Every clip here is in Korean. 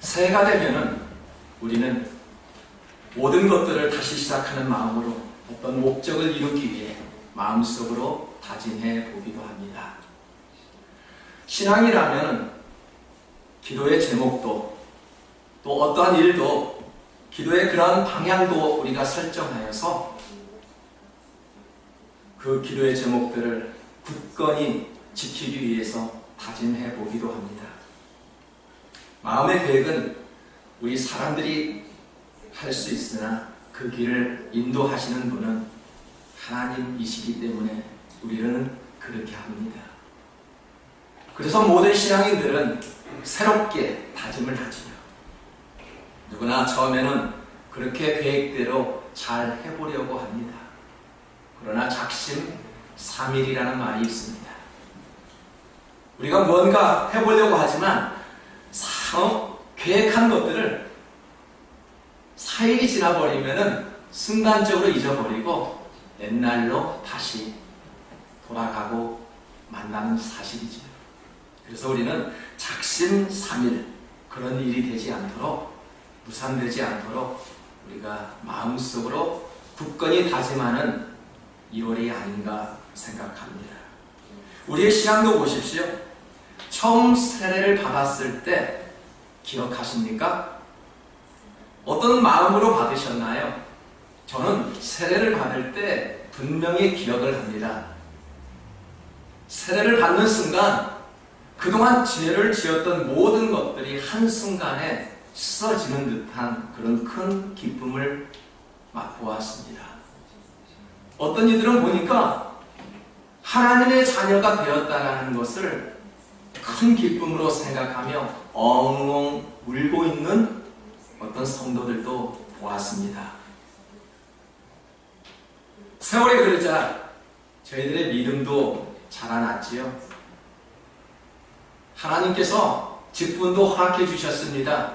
새해가 되면은 우리는 모든 것들을 다시 시작하는 마음으로 어떤 목적을 이루기 위해 마음속으로 다짐해 보기도 합니다. 신앙이라면 기도의 제목도 또 어떠한 일도 기도의 그런 방향도 우리가 설정하여서 그 기도의 제목들을 굳건히 지키기 위해서 다짐해 보기도 합니다. 마음의 계획은 우리 사람들이 할 수 있으나 그 길을 인도하시는 분은 하나님이시기 때문에 우리는 그렇게 합니다. 그래서 모든 신앙인들은 새롭게 다짐을 하지요. 누구나 처음에는 그렇게 계획대로 잘 해보려고 합니다. 그러나 작심삼일이라는 말이 있습니다. 우리가 뭔가 해보려고 하지만 계획한 것들을 4일이 지나버리면 순간적으로 잊어버리고 옛날로 다시 돌아가고 만나는 사실이죠. 그래서 우리는 작심삼일 그런 일이 되지 않도록 무산되지 않도록 우리가 마음속으로 굳건히 다짐하는 2월이 아닌가 생각합니다. 우리의 신앙도 보십시오. 처음 세례를 받았을 때 기억하십니까? 어떤 마음으로 받으셨나요? 저는 세례를 받을 때 분명히 기억을 합니다. 세례를 받는 순간 그동안 죄를 지었던 모든 것들이 한순간에 씻어지는 듯한 그런 큰 기쁨을 맛보았습니다. 어떤 이들은 보니까 하나님의 자녀가 되었다는 것을 큰 기쁨으로 생각하며 엉엉 울고 있는 어떤 성도들도 보았습니다. 세월이 흐르자 저희들의 믿음도 자라났지요. 하나님께서 직분도 허락해 주셨습니다.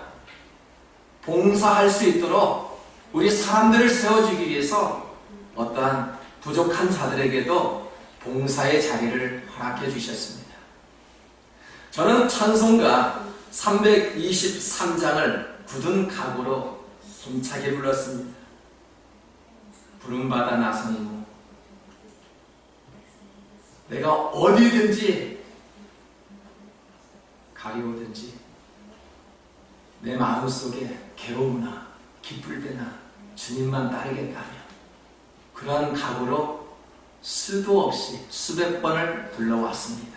봉사할 수 있도록 우리 사람들을 세워주기 위해서 어떠한 부족한 자들에게도 봉사의 자리를 허락해 주셨습니다. 저는 찬송가 323장을 굳은 각오로 힘차게 불렀습니다. 부름받아 나서니 내가 어디든지 가리오든지 내 마음속에 괴로우나 기쁠 때나 주님만 따르겠다며 그러한 각오로 수도 없이 수백 번을 불러왔습니다.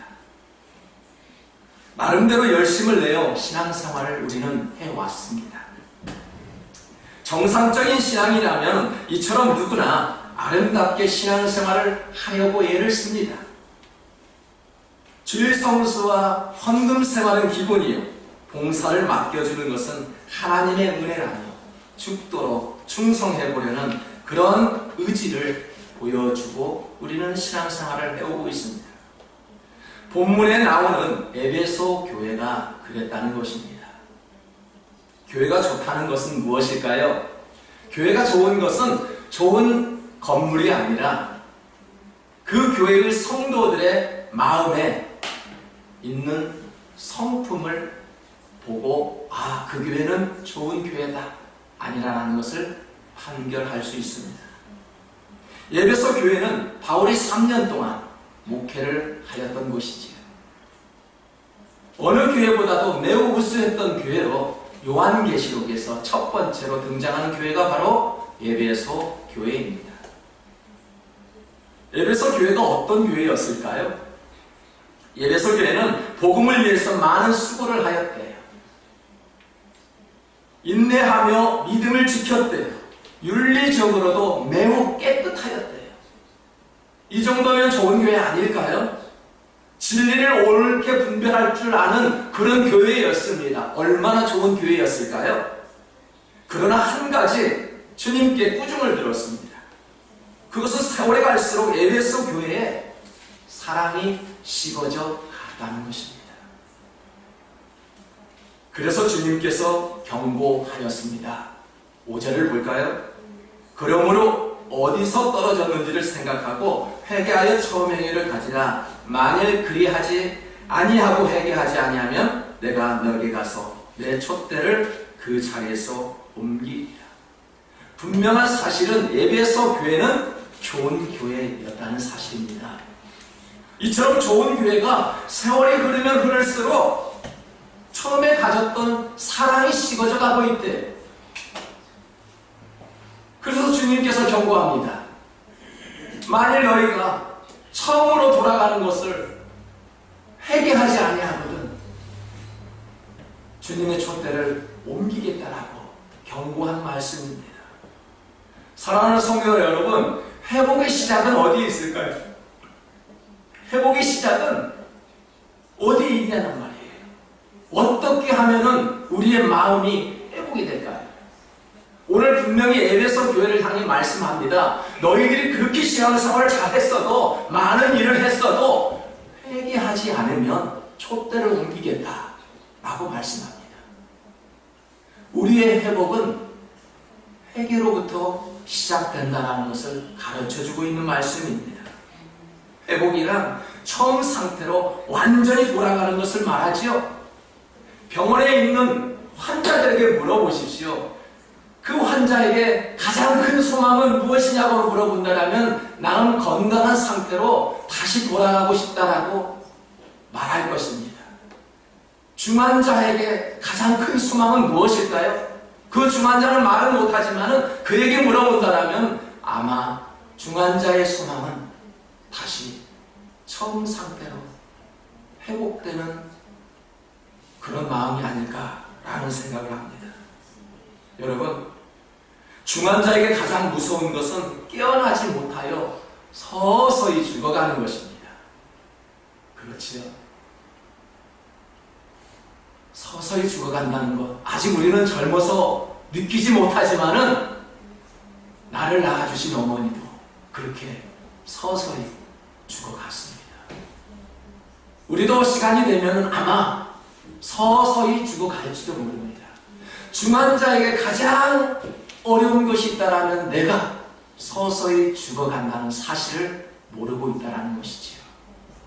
나름대로 열심을 내어 신앙생활을 우리는 해왔습니다. 정상적인 신앙이라면 이처럼 누구나 아름답게 신앙생활을 하려고 애를 씁니다. 주일 성수와 헌금 생활은 기본이요. 봉사를 맡겨주는 것은 하나님의 은혜라며 죽도록 충성해보려는 그런 의지를 보여주고 우리는 신앙생활을 해오고 있습니다. 본문에 나오는 에베소 교회가 그랬다는 것입니다. 교회가 좋다는 것은 무엇일까요? 교회가 좋은 것은 좋은 건물이 아니라 그 교회의 성도들의 마음에 있는 성품을 보고 그 교회는 좋은 교회다 아니라는 것을 판결할 수 있습니다. 에베소 교회는 바울이 3년 동안 목회를 하였던 곳이지요. 어느 교회보다도 매우 우수했던 교회로 요한계시록에서 첫 번째로 등장하는 교회가 바로 에베소 교회입니다. 에베소 교회가 어떤 교회였을까요? 에베소 교회는 복음을 위해서 많은 수고를 하였대요. 인내하며 믿음을 지켰대요. 윤리적으로도 매우 깨끗하였대요. 이 정도면 좋은 교회 아닐까요? 진리를 옳게 분별할 줄 아는 그런 교회였습니다. 얼마나 좋은 교회였을까요? 그러나 한 가지 주님께 꾸중을 들었습니다. 그것은 세월이 갈수록 에베소 교회에 사랑이 식어져 갔다는 것입니다. 그래서 주님께서 경고하였습니다. 5절을 볼까요? 그러므로 어디서 떨어졌는지를 생각하고 회개하여 처음 행위를 가지라. 만일 그리하지 아니하고 회개하지 아니하면 내가 너에게 가서 내 촛대를 그 자리에서 옮기리라. 분명한 사실은 에베소 교회는 좋은 교회였다는 사실입니다. 이처럼 좋은 교회가 세월이 흐르면 흐를수록 처음에 가졌던 사랑이 식어져 가고 있대. 그래서 주님께서 경고합니다. 만일 너희가 처음으로 돌아가는 것을 회개하지 아니하거든 주님의 촛대를 옮기겠다라고 경고한 말씀입니다. 사랑하는 성도 여러분, 회복의 시작은 어디에 있을까요? 회복의 시작은 어디에 있냐는 말이에요. 어떻게 하면은 우리의 마음이 회복이 될까요? 오늘 분명히 에베소 교회를 향해 말씀합니다. 너희들이 그렇게 신앙생활을 잘했어도, 많은 일을 했어도 회개하지 않으면 촛대를 옮기겠다 라고 말씀합니다. 우리의 회복은 회개로부터 시작된다는 것을 가르쳐주고 있는 말씀입니다. 회복이란 처음 상태로 완전히 돌아가는 것을 말하지요. 병원에 있는 환자들에게 물어보십시오. 그 환자에게 가장 큰 소망은 무엇이냐고 물어본다면 나는 건강한 상태로 다시 돌아가고 싶다라고 말할 것입니다. 중환자에게 가장 큰 소망은 무엇일까요? 그 중환자는 말을 못하지만 그에게 물어본다면 아마 중환자의 소망은 다시 처음 상태로 회복되는 그런 마음이 아닐까라는 생각을 합니다. 여러분, 중환자에게 가장 무서운 것은 깨어나지 못하여 서서히 죽어가는 것입니다. 그렇지요? 서서히 죽어간다는 것, 아직 우리는 젊어서 느끼지 못하지만은 나를 낳아주신 어머니도 그렇게 서서히 죽어갔습니다. 우리도 시간이 되면 아마 서서히 죽어갈지도 모릅니다. 중환자에게 가장 어려운 것이 있다라면 내가 서서히 죽어간다는 사실을 모르고 있다라는 것이지요.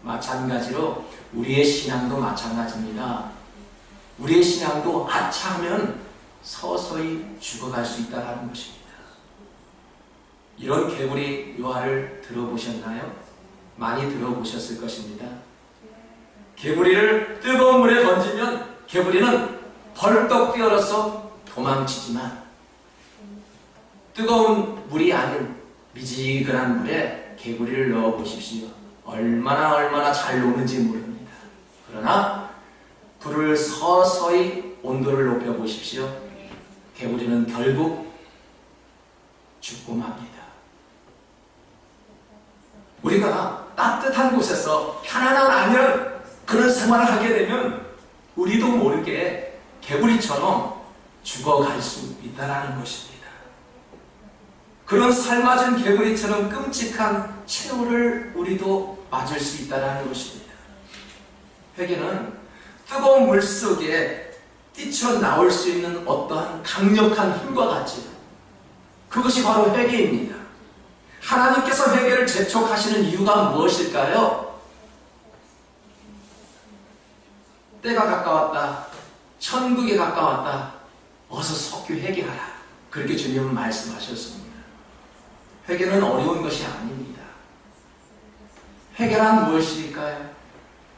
마찬가지로 우리의 신앙도 마찬가지입니다. 우리의 신앙도 아차하면 서서히 죽어갈 수 있다는 것입니다. 이런 개구리 유화를 들어보셨나요? 많이 들어보셨을 것입니다. 개구리를 뜨거운 물에 던지면 개구리는 벌떡 뛰어서 도망치지만 뜨거운 물이 아닌 미지근한 물에 개구리를 넣어보십시오. 얼마나 잘 노는지 모릅니다. 그러나 불을 서서히 온도를 높여보십시오. 개구리는 결국 죽고 맙니다. 우리가 따뜻한 곳에서 편안한 안연 그런 생활을 하게 되면 우리도 모르게 개구리처럼 죽어갈 수 있다는 것입니다. 그런 삶맞은 개구리처럼 끔찍한 최후를 우리도 맞을 수 있다는 것입니다. 회개는 뜨거운 물 속에 뛰쳐나올 수 있는 어떠한 강력한 힘과 같이 그것이 바로 회개입니다. 하나님께서 회개를 재촉하시는 이유가 무엇일까요? 때가 가까웠다. 천국에 가까웠다. 어서 속히 회개하라. 그렇게 주님은 말씀하셨습니다. 회개는 어려운 것이 아닙니다. 회개란 무엇일까요?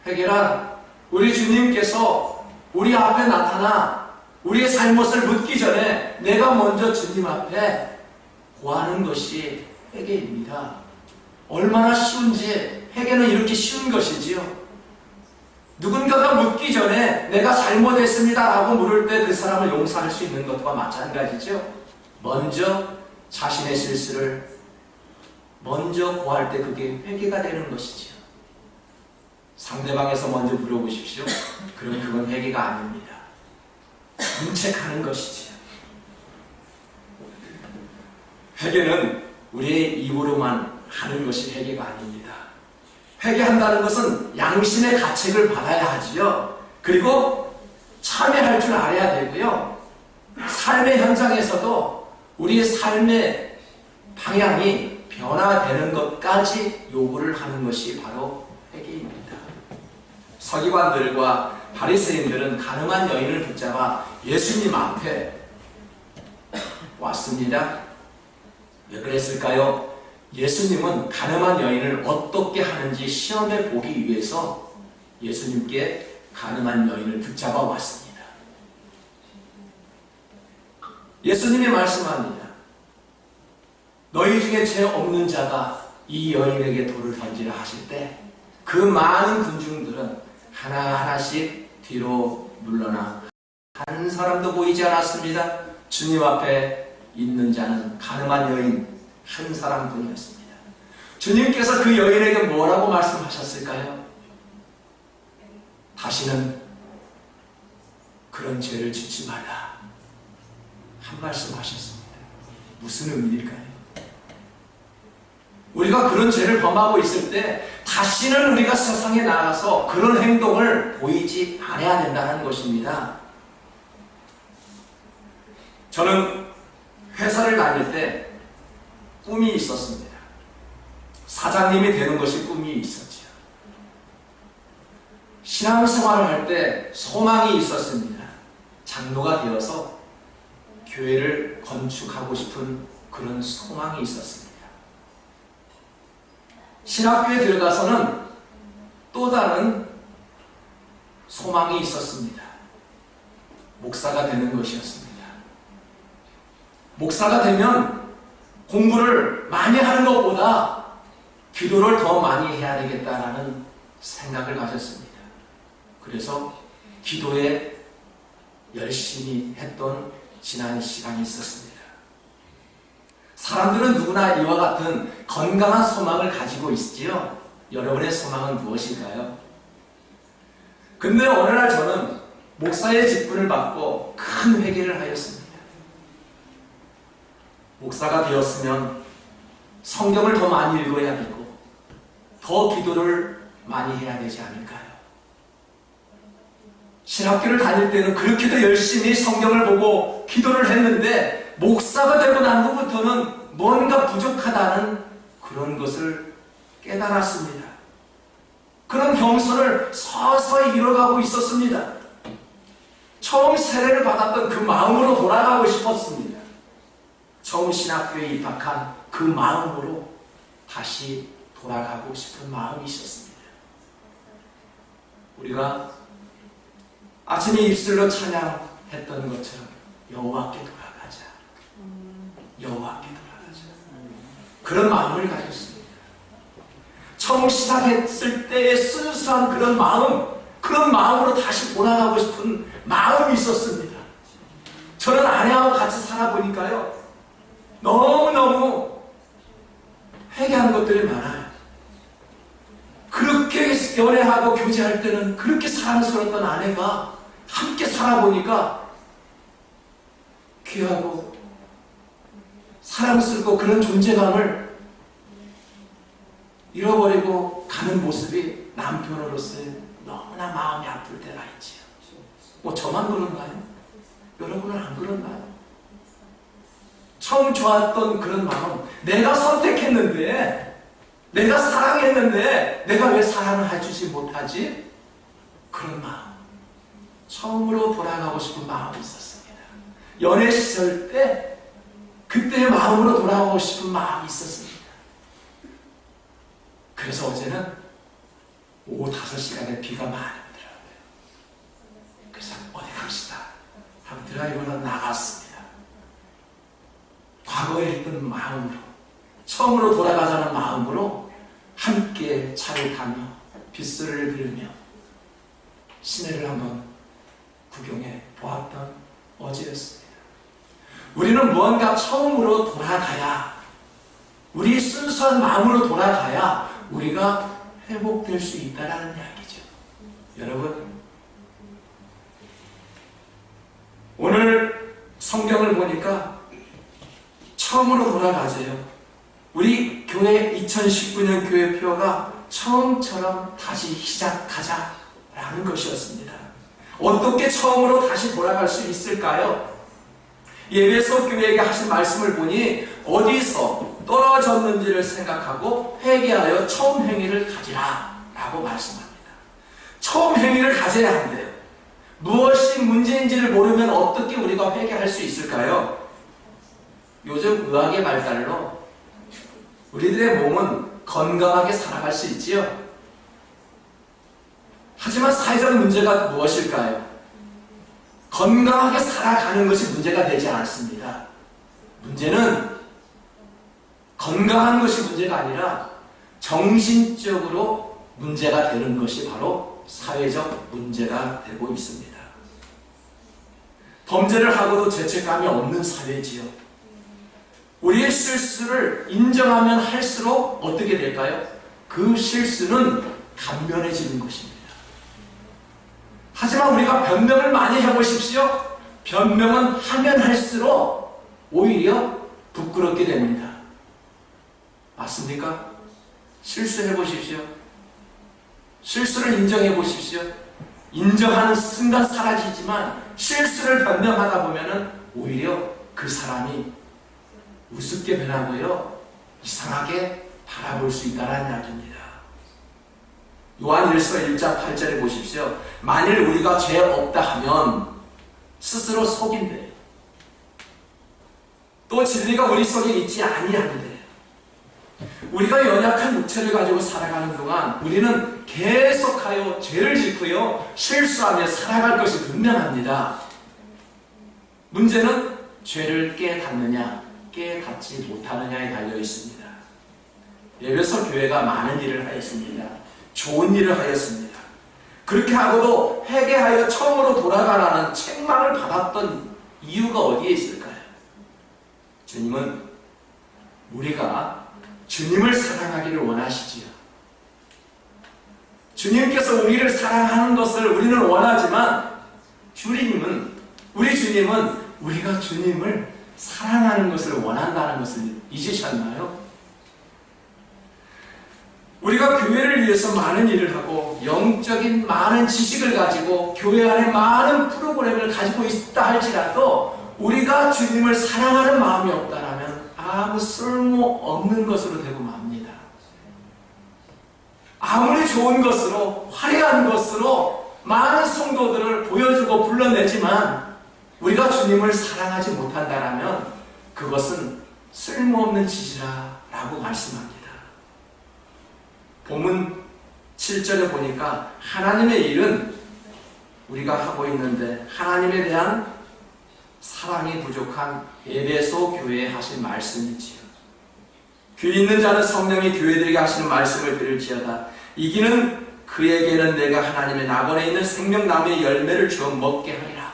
회개란 우리 주님께서 우리 앞에 나타나 우리의 잘못을 묻기 전에 내가 먼저 주님 앞에 구하는 것이 회개입니다. 얼마나 쉬운지 회개는 이렇게 쉬운 것이지요. 누군가가 묻기 전에 내가 잘못했습니다 라고 물을 때 그 사람을 용서할 수 있는 것과 마찬가지죠. 먼저 자신의 실수를 먼저 구할 때 그게 회개가 되는 것이지요. 상대방에서 먼저 물어보십시오. 그럼 그건 회개가 아닙니다. 문책하는 것이지요. 회개는 우리의 입으로만 하는 것이 회개가 아닙니다. 회개한다는 것은 양심의 가책을 받아야 하지요. 그리고 참회할 줄 알아야 되고요. 삶의 현장에서도 우리의 삶의 방향이 변화되는 것까지 요구를 하는 것이 바로 회개입니다. 서기관들과 바리새인들은 가늠한 여인을 붙잡아 예수님 앞에 왔습니다. 왜 그랬을까요? 예수님은 가늠한 여인을 어떻게 하는지 시험해 보기 위해서 예수님께 가늠한 여인을 붙잡아 왔습니다. 예수님이 말씀합니다. 너희 중에 죄 없는 자가 이 여인에게 돌을 던지라 하실 때 그 많은 군중들은 하나하나씩 뒤로 물러나 한 사람도 보이지 않았습니다. 주님 앞에 있는 자는 가늠한 여인 한 사람뿐이었습니다. 주님께서 그 여인에게 뭐라고 말씀하셨을까요? 다시는 그런 죄를 짓지 말라 한 말씀 하셨습니다. 무슨 의미일까요? 우리가 그런 죄를 범하고 있을 때 다시는 우리가 세상에 나가서 그런 행동을 보이지 않아야 된다는 것입니다. 저는 회사를 다닐 때 꿈이 있었습니다. 사장님이 되는 것이 꿈이 있었죠. 신앙생활을 할 때 소망이 있었습니다. 장로가 되어서 교회를 건축하고 싶은 그런 소망이 있었습니다. 신학교에 들어가서는 또 다른 소망이 있었습니다. 목사가 되는 것이었습니다. 목사가 되면 공부를 많이 하는 것보다 기도를 더 많이 해야 되겠다라는 생각을 가졌습니다. 그래서 기도에 열심히 했던 지난 시간이 있었습니다. 사람들은 누구나 이와 같은 건강한 소망을 가지고 있지요. 여러분의 소망은 무엇일까요? 근데 어느 날 저는 목사의 직분을 받고 큰 회개를 하였습니다. 목사가 되었으면 성경을 더 많이 읽어야 되고 더 기도를 많이 해야 되지 않을까요? 신학교를 다닐 때는 그렇게도 열심히 성경을 보고 기도를 했는데 목사가 되고 난 후부터는 뭔가 부족하다는 그런 것을 깨달았습니다. 그런 겸손을 서서히 이뤄가고 있었습니다. 처음 세례를 받았던 그 마음으로 돌아가고 싶었습니다. 처음 신학교에 입학한 그 마음으로 다시 돌아가고 싶은 마음이 있었습니다. 우리가 아침에 입술로 찬양했던 것처럼 여호와께 돌아가자. 여호와께 돌아가자. 그런 마음을 가졌습니다. 처음 시작했을 때의 순수한 그런 마음, 그런 마음으로 다시 돌아가고 싶은 마음이 있었습니다. 저는 아내하고 같이 살아보니까요, 너무너무 회개한 것들이 많아요. 그렇게 연애하고 교제할 때는 그렇게 사랑스러웠던 아내가 함께 살아보니까 귀하고 사랑스럽고 그런 존재감을 잃어버리고 가는 모습이 남편으로서의 너무나 마음이 아플 때가 있지요. 뭐 저만 그런가요? 여러분은 안 그런가요? 처음 좋았던 그런 마음, 내가 선택했는데, 내가 사랑했는데 내가 왜 사랑을 해주지 못하지? 그런 마음, 처음으로 돌아가고 싶은 마음이 있었습니다. 연애 시절 때 그때의 마음으로 돌아가고 싶은 마음이 있었습니다. 그래서 어제는 오후 5시간에 비가 많이 오더라고요. 그래서 어디 갑시다 하고 드라이브로 나갔습니다. 과거에 했던 마음으로, 처음으로 돌아가자는 마음으로 함께 차를 타며 빗소리를 들으며 시내를 한번 구경해 보았던 어제였습니다. 우리는 무언가 처음으로 돌아가야, 우리 순수한 마음으로 돌아가야 우리가 회복될 수 있다는 이야기죠. 여러분, 오늘 성경을 보니까 처음으로 돌아가세요. 우리 교회 2019년 교회표가 처음처럼 다시 시작하자라는 것이었습니다. 어떻게 처음으로 다시 돌아갈 수 있을까요? 예배소 교회에게 하신 말씀을 보니 어디서 떨어졌는지를 생각하고 회개하여 처음 행위를 가지라 라고 말씀합니다. 처음 행위를 가져야 한대요. 무엇이 문제인지를 모르면 어떻게 우리가 회개할 수 있을까요? 요즘 의학의 발달로 우리들의 몸은 건강하게 살아갈 수 있지요. 하지만 사회적 문제가 무엇일까요? 건강하게 살아가는 것이 문제가 되지 않습니다. 문제는 건강한 것이 문제가 아니라 정신적으로 문제가 되는 것이 바로 사회적 문제가 되고 있습니다. 범죄를 하고도 죄책감이 없는 사회지요. 우리의 실수를 인정하면 할수록 어떻게 될까요? 그 실수는 간면해지는 것입니다. 하지만 우리가 변명을 많이 해보십시오. 변명은 하면 할수록 오히려 부끄럽게 됩니다. 맞습니까? 실수해 보십시오. 실수를 인정해 보십시오. 인정하는 순간 사라지지만 실수를 변명하다 보면은 오히려 그 사람이 우습게 변하고요, 이상하게 바라볼 수 있다는 이야기입니다. 요한일서 1장 8절에 보십시오. 만일 우리가 죄 없다 하면 스스로 속인대요. 또 진리가 우리 속에 있지 아니하는데, 우리가 연약한 육체를 가지고 살아가는 동안 우리는 계속하여 죄를 짓고요, 실수하며 살아갈 것이 분명합니다. 문제는 죄를 깨닫느냐 깨닫지 못하느냐에 달려 있습니다. 에베소 교회가 많은 일을 하였습니다. 좋은 일을 하였습니다. 그렇게 하고도 회개하여 처음으로 돌아가라는 책망을 받았던 이유가 어디에 있을까요? 주님은 우리가 주님을 사랑하기를 원하시지요. 주님께서 우리를 사랑하는 것을 우리는 원하지만 우리 주님은 우리가 주님을 사랑하는 것을 원한다는 것을 잊으셨나요? 우리가 교회를 위해서 많은 일을 하고 영적인 많은 지식을 가지고 교회 안에 많은 프로그램을 가지고 있다 할지라도 우리가 주님을 사랑하는 마음이 없다면 아무 쓸모없는 것으로 되고 맙니다. 아무리 좋은 것으로 화려한 것으로 많은 성도들을 보여주고 불러내지만 우리가 주님을 사랑하지 못한다면 그것은 쓸모없는 짓이라고 말씀합니다. 본문 7절에 보니까 하나님의 일은 우리가 하고 있는데 하나님에 대한 사랑이 부족한 에베소 교회에 하신 말씀이지요. 귀 있는 자는 성령이 교회들에게 하시는 말씀을 들을지어다. 이기는 그에게는 내가 하나님의 낙원에 있는 생명나무의 열매를 주어 먹게 하리라.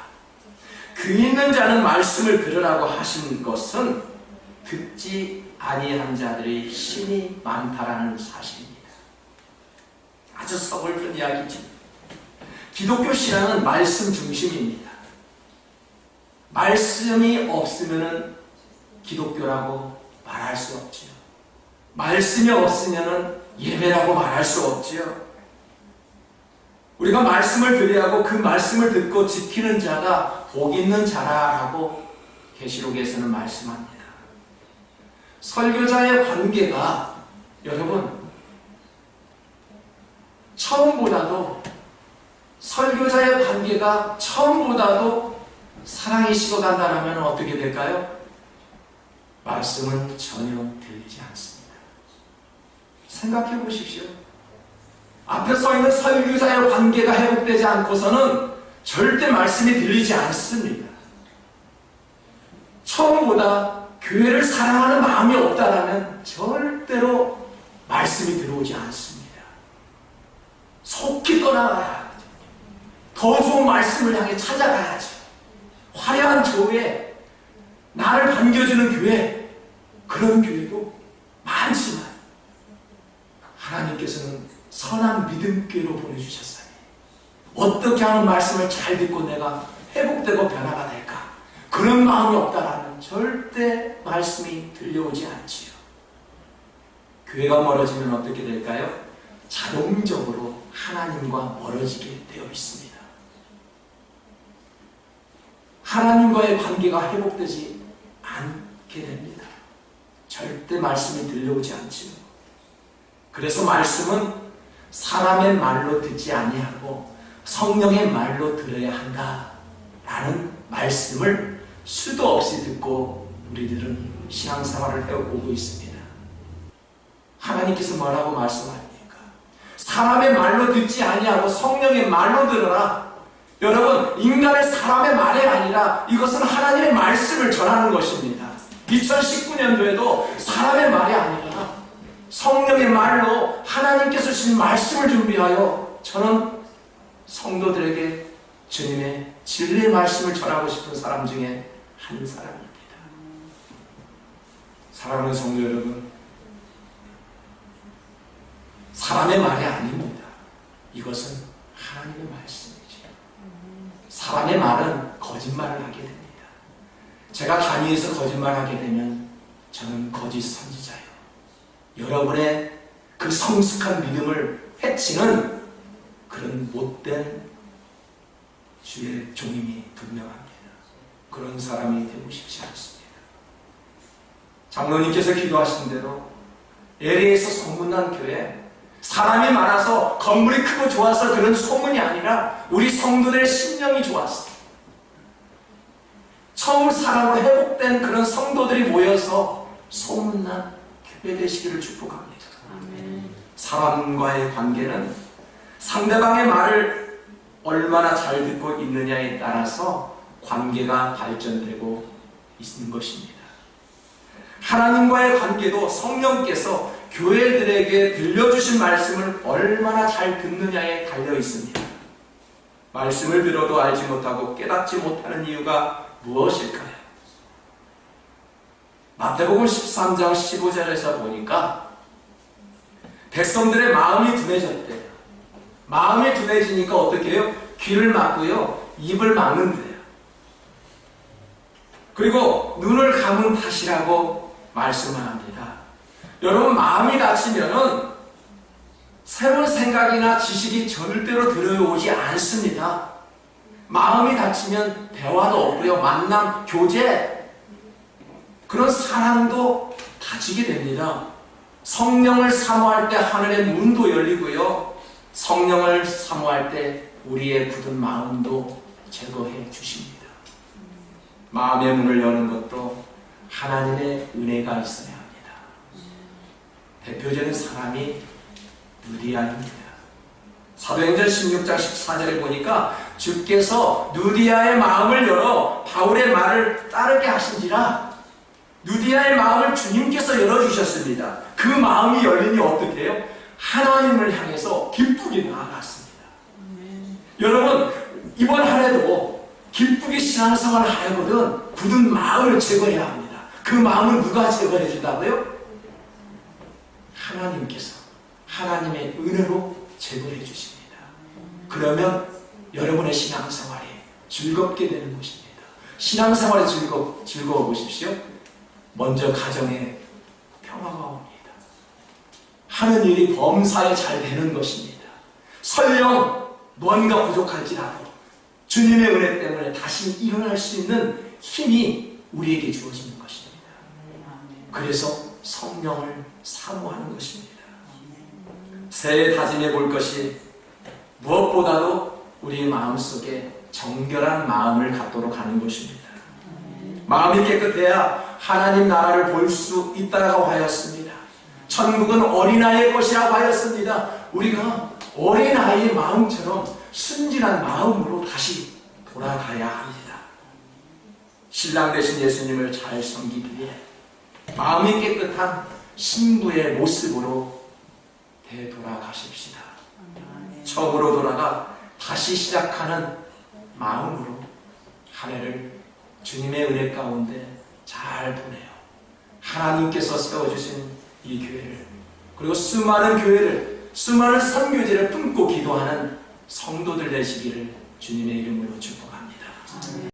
귀 있는 자는 말씀을 들으라고 하신 것은 듣지 아니한 자들이 신이 많다라는 사실입니다. 아주 서글픈 이야기죠. 기독교 신앙은 말씀 중심입니다. 말씀이 없으면 기독교라고 말할 수 없지요. 말씀이 없으면 예배라고 말할 수 없지요. 우리가 말씀을 들어야 하고 그 말씀을 듣고 지키는 자가 복 있는 자라라고 계시록에서는 말씀합니다. 설교자의 관계가 여러분 설교자의 관계가 처음보다도 사랑이 식어간다면 어떻게 될까요? 말씀은 전혀 들리지 않습니다. 생각해 보십시오. 앞에 서 있는 설교자의 관계가 회복되지 않고서는 절대 말씀이 들리지 않습니다. 처음보다 교회를 사랑하는 마음이 없다면 절대로 말씀이 들어오지 않습니다. 속히 떠나가야 하죠. 더 좋은 말씀을 향해 찾아가야죠. 화려한 교회, 나를 반겨주는 교회, 그런 교회도 많지만 하나님께서는 선한 믿음교회로 보내주셨어요. 어떻게 하면 말씀을 잘 듣고 내가 회복되고 변화가 될까? 그런 마음이 없다라면 절대 말씀이 들려오지 않지요. 교회가 멀어지면 어떻게 될까요? 자동적으로 하나님과 멀어지게 되어 있습니다. 하나님과의 관계가 회복되지 않게 됩니다. 절대 말씀이 들려오지 않지요. 그래서 말씀은 사람의 말로 듣지 아니하고 성령의 말로 들어야 한다라는 말씀을 수도 없이 듣고 우리들은 신앙생활을 해오고 있습니다. 하나님께서 뭐라고 말씀하십니까? 사람의 말로 듣지 아니하고 성령의 말로 들어라. 여러분, 인간의 사람의 말이 아니라 이것은 하나님의 말씀을 전하는 것입니다. 2019년도에도 사람의 말이 아니라 성령의 말로 하나님께서 주신 말씀을 준비하여 저는 성도들에게 주님의 진리의 말씀을 전하고 싶은 사람 중에 한 사람입니다. 사랑하는 성도 여러분, 사람의 말이 아닙니다. 이것은 하나님의 말씀이죠. 사람의 말은 거짓말을 하게 됩니다. 제가 단위에서 거짓말하게 되면 저는 거짓 선지자예요. 여러분의 그 성숙한 믿음을 해치는 그런 못된 주의 종임이 분명합니다. 그런 사람이 되고 싶지 않습니다. 장로님께서 기도하신 대로 LA에서 소문난 교회, 사람이 많아서 건물이 크고 좋아서 그런 소문이 아니라 우리 성도들의 심령이 좋았어요. 처음 사랑으로 회복된 그런 성도들이 모여서 소문난 교회 되시기를 축복합니다. 사람과의 관계는 상대방의 말을 얼마나 잘 듣고 있느냐에 따라서 관계가 발전되고 있는 것입니다. 하나님과의 관계도 성령께서 교회들에게 들려주신 말씀을 얼마나 잘 듣느냐에 달려 있습니다. 말씀을 들어도 알지 못하고 깨닫지 못하는 이유가 무엇일까요? 마태복음 13장 15절에서 보니까 백성들의 마음이 둔해졌대요. 마음이 둔해지니까 어떻게 해요? 귀를 막고요, 입을 막는데요. 그리고 눈을 감은 탓이라고 말씀을 합니다. 여러분, 마음이 닫히면은 새로운 생각이나 지식이 절대로 들어오지 않습니다. 마음이 닫히면 대화도 없고요, 만남, 교제, 그런 사랑도 닫히게 됩니다. 성령을 사모할 때 하늘의 문도 열리고요, 성령을 사모할 때 우리의 굳은 마음도 제거해 주십니다. 마음의 문을 여는 것도 하나님의 은혜가 있어야 합니다. 대표적인 사람이 누디아입니다. 사도행전 16장 14절에 보니까 주께서 누디아의 마음을 열어 바울의 말을 따르게 하신지라. 누디아의 마음을 주님께서 열어주셨습니다. 그 마음이 열리니 어떻게 해요? 하나님을 향해서 기쁘게 나아갔습니다. 여러분, 이번 한 해도 기쁘게 신앙생활을 하려거든 굳은 마음을 제거해야 합니다. 그 마음을 누가 제거해 준다고요? 하나님께서 하나님의 은혜로 제거해 주십니다. 그러면 여러분의 신앙생활이 즐겁게 되는 것입니다. 신앙생활에 즐거워 보십시오. 먼저 가정에 평화가 옵니다. 하는 일이 범사에 잘 되는 것입니다. 설령 뭔가 부족할지라도 주님의 은혜 때문에 다시 일어날 수 있는 힘이 우리에게 주어지는 것입니다. 그래서 성령을 사모하는 것입니다. 새해 다짐해 볼 것이 무엇보다도 우리 마음속에 정결한 마음을 갖도록 하는 것입니다. 마음이 깨끗해야 하나님 나라를 볼 수 있다라고 하였습니다. 천국은 어린아이의 것이라고 하였습니다. 우리가 어린아이의 마음처럼 순진한 마음으로 다시 돌아가야 합니다. 신랑 되신 예수님을 잘 섬기기 위해 마음이 깨끗한 신부의 모습으로 되돌아가십시다. 처음으로 돌아가 다시 시작하는 마음으로 한 해를 주님의 은혜 가운데 잘 보내요. 하나님께서 세워주신 이 교회를, 그리고 수많은 교회를, 수많은 선교제를 품고 기도하는 성도들 되시기를 주님의 이름으로 축복합니다.